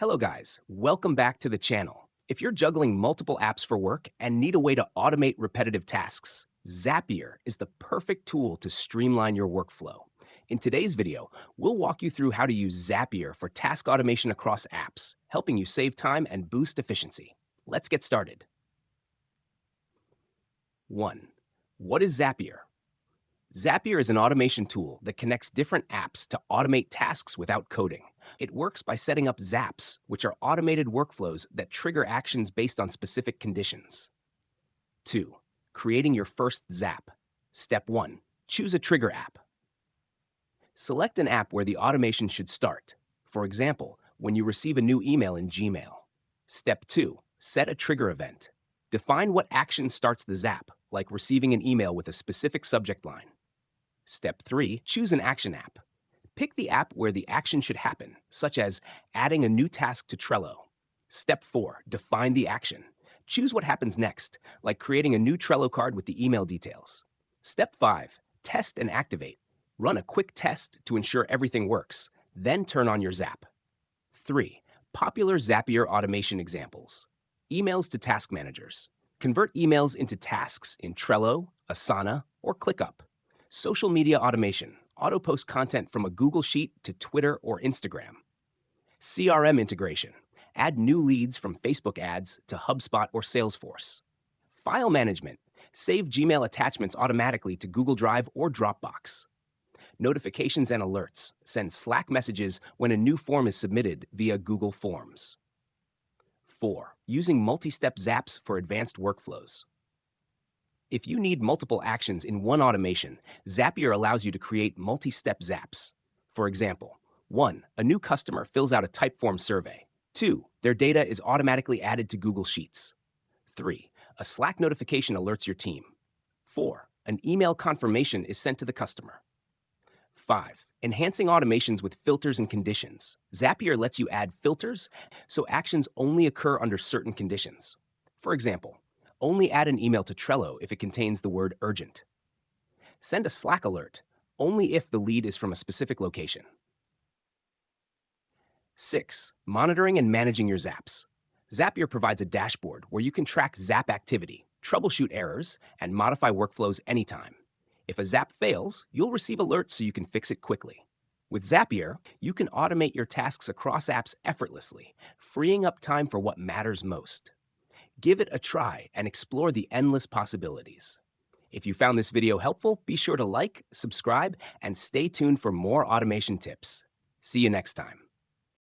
Hello guys, welcome back to the channel. If you're juggling multiple apps for work and need a way to automate repetitive tasks, Zapier is the perfect tool to streamline your workflow. In today's video, we'll walk you through how to use Zapier for task automation across apps, helping you save time and boost efficiency. Let's get started. 1. What is Zapier? Zapier is an automation tool that connects different apps to automate tasks without coding. It works by setting up Zaps, which are automated workflows that trigger actions based on specific conditions. 2. Creating your first Zap. Step 1. Choose a trigger app. Select an app where the automation should start. For example, when you receive a new email in Gmail. Step 2. Set a trigger event. Define what action starts the Zap, like receiving an email with a specific subject line. Step 3. Choose an action app. Pick the app where the action should happen, such as adding a new task to Trello. Step 4. Define the action. Choose what happens next, like creating a new Trello card with the email details. Step 5. Test and activate. Run a quick test to ensure everything works, then turn on your Zap. 3. Popular Zapier automation examples. Emails to task managers. Convert emails into tasks in Trello, Asana, or ClickUp. Social media automation. Auto-post content from a Google Sheet to Twitter or Instagram. CRM integration. Add new leads from Facebook ads to HubSpot or Salesforce. File management. Save Gmail attachments automatically to Google Drive or Dropbox. Notifications and alerts. Send Slack messages when a new form is submitted via Google Forms. 4. Using multi-step Zaps for advanced workflows. If you need multiple actions in one automation, Zapier allows you to create multi-step Zaps. For example, 1. A new customer fills out a Typeform survey. 2. Their data is automatically added to Google Sheets. 3. A Slack notification alerts your team. 4. An email confirmation is sent to the customer. 5. Enhancing automations with filters and conditions. Zapier lets you add filters so actions only occur under certain conditions. For example, only add an email to Trello if it contains the word urgent. Send a Slack alert only if the lead is from a specific location. 6. Monitoring and managing your Zaps. Zapier provides a dashboard where you can track Zap activity, troubleshoot errors, and modify workflows anytime. If a Zap fails, you'll receive alerts so you can fix it quickly. With Zapier, you can automate your tasks across apps effortlessly, freeing up time for what matters most. Give it a try and explore the endless possibilities. If you found this video helpful, be sure to like, subscribe, and stay tuned for more automation tips. See you next time.